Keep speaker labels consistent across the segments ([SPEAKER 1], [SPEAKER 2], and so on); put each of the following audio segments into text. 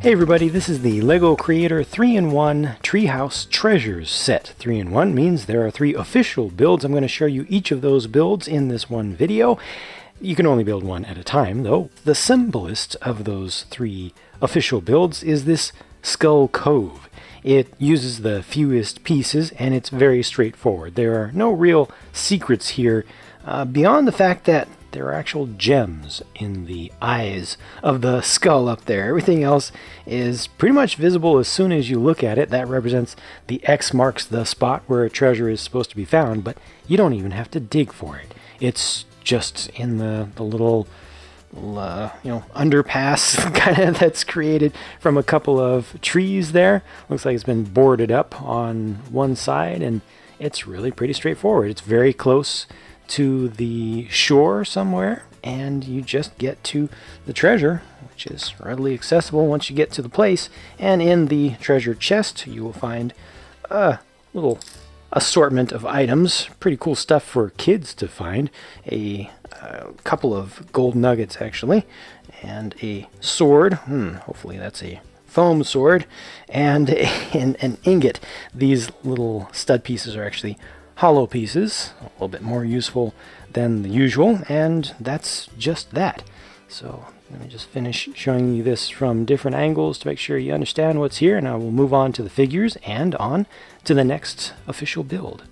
[SPEAKER 1] Hey everybody, this is the LEGO Creator 3-in-1 Treehouse Treasures set. 3-in-1 means there are 3 official builds. I'm going to show you each of those builds in this one video. You can only build one at a time, though. The simplest of those 3 official builds is this Skull Cove. It uses the fewest pieces, and it's very straightforward. There are no real secrets here, beyond the fact that there are actual gems in the eyes of the skull up there. Everything else is pretty much visible as soon as you look at it. That represents the X marks the spot where a treasure is supposed to be found, but you don't even have to dig for it. It's just in the little underpass kind of that's created from a couple of trees there. Looks like it's been boarded up on one side, and it's really pretty straightforward. It's very close to the shore somewhere, and you just get to the treasure, which is readily accessible once you get to the place. And in the treasure chest you will find a little assortment of items. Pretty cool stuff for kids to find. A couple of gold nuggets actually, and a sword. Hopefully that's a foam sword, and an ingot. These little stud pieces are actually hollow pieces, a little bit more useful than the usual, and that's just that. So let me just finish showing you this from different angles to make sure you understand what's here, and I will move on to the figures and on to the next official build.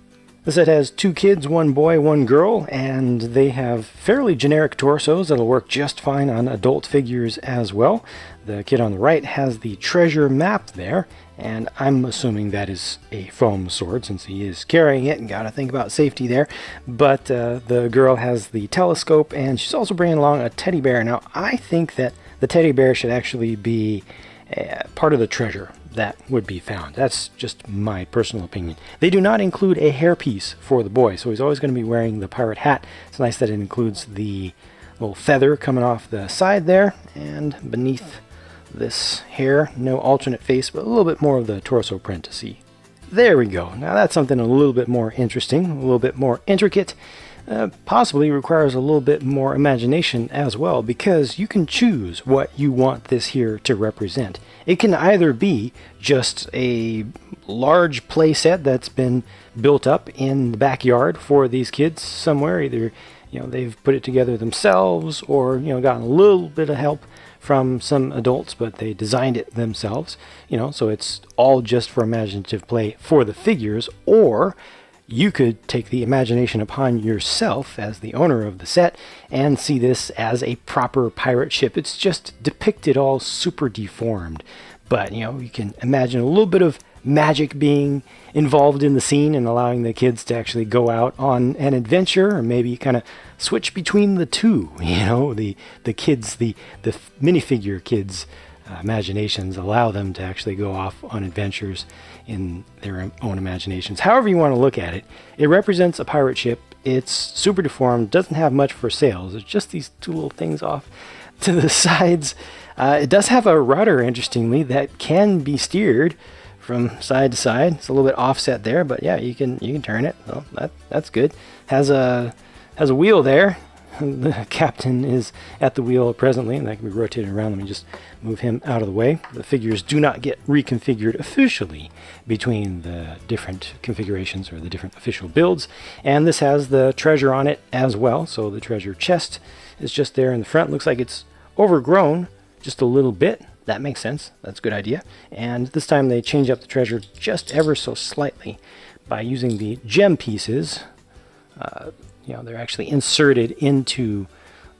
[SPEAKER 1] The set has 2 kids, 1 boy, 1 girl, and they have fairly generic torsos that'll work just fine on adult figures as well. The kid on the right has the treasure map there, and I'm assuming that is a foam sword since he is carrying it, and gotta think about safety there. But the girl has the telescope, and she's also bringing along a teddy bear. Now, I think that the teddy bear should actually be part of the treasure that would be found. That's just my personal opinion. They do not include a hairpiece for the boy, so he's always going to be wearing the pirate hat. It's nice that it includes the little feather coming off the side there, and beneath this hair, no alternate face, but a little bit more of the torso print to see. There we go. Now that's something a little bit more interesting, a little bit more intricate. Possibly requires a little bit more imagination as well, because you can choose what you want this here to represent. It can either be just a large play set that's been built up in the backyard for these kids somewhere. Either they've put it together themselves, or gotten a little bit of help from some adults, but they designed it themselves. So it's all just for imaginative play for the figures. Or you could take the imagination upon yourself as the owner of the set and see this as a proper pirate ship. It's just depicted all super deformed, but you can imagine a little bit of magic being involved in the scene and allowing the kids to actually go out on an adventure, or maybe kind of switch between the two. The kids, the minifigure kids' imaginations allow them to actually go off on adventures in their own imaginations. However you want to look at it, it represents a pirate ship. It's super deformed, doesn't have much for sails. There's just these 2 little things off to the sides. It does have a rudder, interestingly, that can be steered from side to side. It's a little bit offset there, but yeah, you can turn it. Well, that's good. Has a wheel there. The captain is at the wheel presently, and that can be rotated around. Let me just move him out of the way. The figures do not get reconfigured officially between the different configurations or the different official builds. And this has the treasure on it as well. So the treasure chest is just there in the front. Looks like it's overgrown just a little bit. That makes sense. That's a good idea. And this time they change up the treasure just ever so slightly by using the gem pieces. They're actually inserted into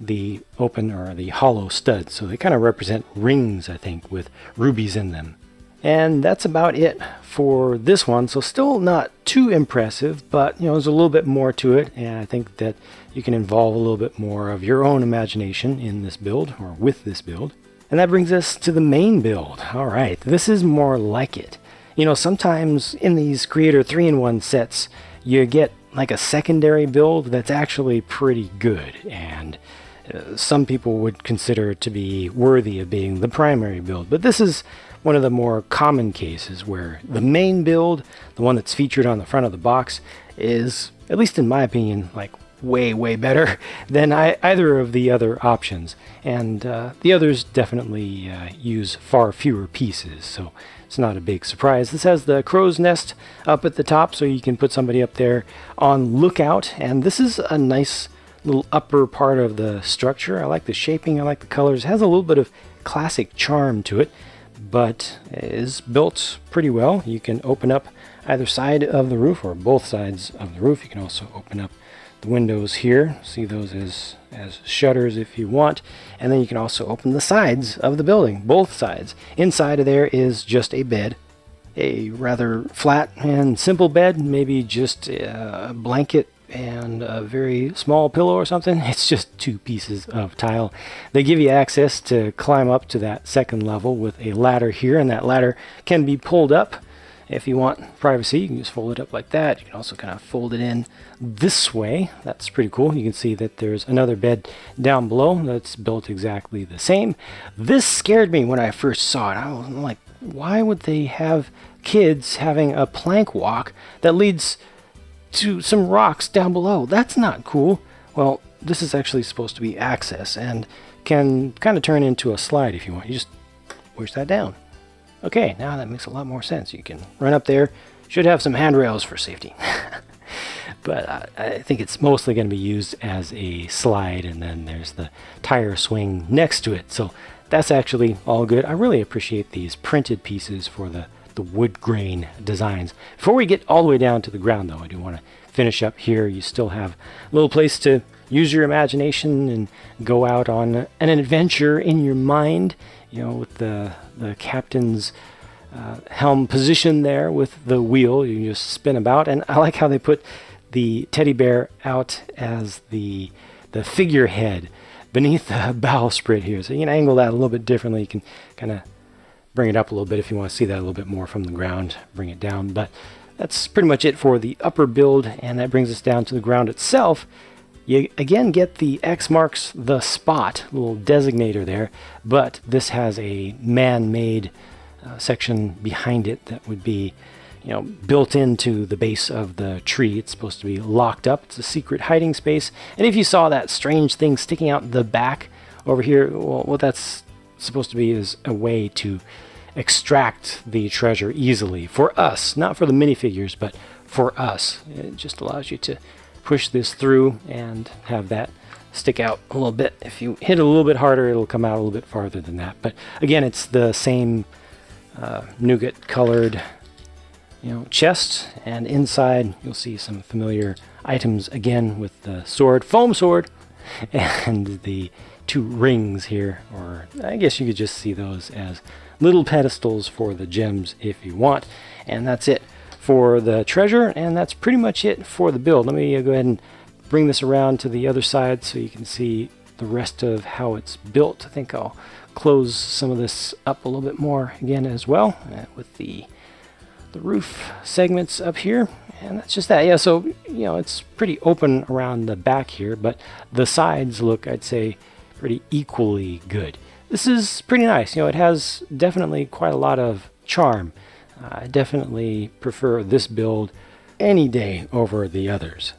[SPEAKER 1] the open or the hollow studs. So they kind of represent rings, I think, with rubies in them. And that's about it for this one. So still not too impressive, but there's a little bit more to it. And I think that you can involve a little bit more of your own imagination in this build, or with this build. And that brings us to the main build. All right, this is more like it. Sometimes in these Creator 3-in-1 sets, you get like a secondary build that's actually pretty good, and some people would consider it to be worthy of being the primary build. But this is one of the more common cases where the main build, the one that's featured on the front of the box, is, at least in my opinion, like way better than either of the other options. And the others definitely use far fewer pieces, so it's not a big surprise. This has the crow's nest up at the top, so you can put somebody up there on lookout. And this is a nice little upper part of the structure. I like the shaping, I like the colors. It has a little bit of classic charm to it, but is built pretty well. You can open up either side of the roof or both sides of the roof. You can also open up the windows here, see those as shutters if you want, and then you can also open the sides of the building, both sides. Inside of there is just a bed, a rather flat and simple bed, maybe just a blanket and a very small pillow or something. It's just two pieces of tile. They give you access to climb up to that second level with a ladder here, and that ladder can be pulled up. If you want privacy, you can just fold it up like that. You can also kind of fold it in this way. That's pretty cool. You can see that there's another bed down below that's built exactly the same. This scared me when I first saw it. I was like, why would they have kids having a plank walk that leads to some rocks down below? That's not cool. Well, this is actually supposed to be access and can kind of turn into a slide if you want. You just push that down. Okay, now that makes a lot more sense. You can run up there. Should have some handrails for safety. But I think it's mostly going to be used as a slide, and then there's the tire swing next to it. So that's actually all good. I really appreciate these printed pieces for the wood grain designs. Before we get all the way down to the ground, though, I do want to finish up here. You still have a little place to use your imagination and go out on an adventure in your mind, you know, with the captain's helm position there with the wheel. You can just spin about. And I like how they put the teddy bear out as the figurehead beneath the bowsprit here. So you can angle that a little bit differently. You can kind of bring it up a little bit if you want to see that a little bit more from the ground, bring it down. But that's pretty much it for the upper build, and that brings us down to the ground itself. You again get the X marks the spot, little designator there, but this has a man-made section behind it that would be, you know, built into the base of the tree. It's supposed to be locked up. It's a secret hiding space. And if you saw that strange thing sticking out the back over here, well, what that's supposed to be is a way to extract the treasure easily for us, not for the minifigures, but for us. It just allows you to push this through and have that stick out a little bit. If you hit it a little bit harder, it'll come out a little bit farther than that. But again, it's the same nougat colored, you know, chest, and inside you'll see some familiar items again with the sword, foam sword, and the two rings here, or I guess you could just see those as little pedestals for the gems if you want. And that's it for the treasure, and that's pretty much it for the build. Let me go ahead and bring this around to the other side so you can see the rest of how it's built. I think I'll close some of this up a little bit more again as well, with the roof segments up here. And that's just that. Yeah, so, you know, it's pretty open around the back here, but the sides look, I'd say, pretty equally good. This is pretty nice. You know, it has definitely quite a lot of charm. I definitely prefer this build any day over the others.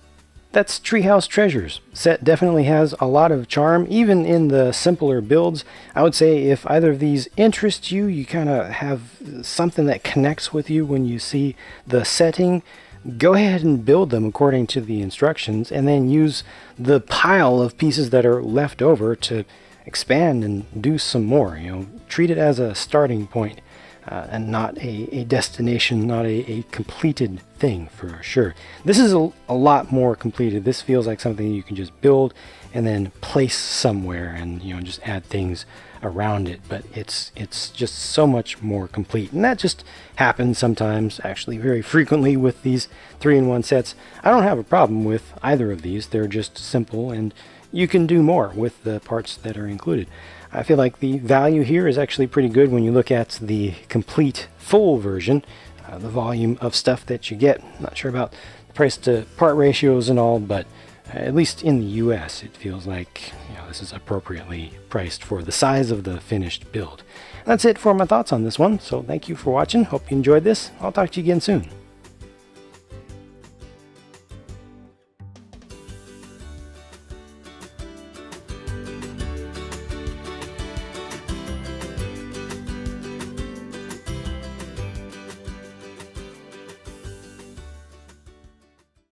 [SPEAKER 1] That's Treehouse Treasures. Set definitely has a lot of charm, even in the simpler builds. I would say if either of these interests you, you kind of have something that connects with you when you see the setting, go ahead and build them according to the instructions, and then use the pile of pieces that are left over to expand and do some more. You know, treat it as a starting point. And not a destination, not a completed thing for sure. This is a lot more completed. This feels like something you can just build and then place somewhere, and, you know, just add things around it. But it's just so much more complete, and that just happens sometimes, actually very frequently, with these 3-in-1 sets. I don't have a problem with either of these. They're just simple, and you can do more with the parts that are included. I feel like the value here is actually pretty good when you look at the complete full version, the volume of stuff that you get. I'm not sure about the price to part ratios and all, but at least in the US, it feels like, you know, this is appropriately priced for the size of the finished build. That's it for my thoughts on this one, so thank you for watching. Hope you enjoyed this. I'll talk to you again soon.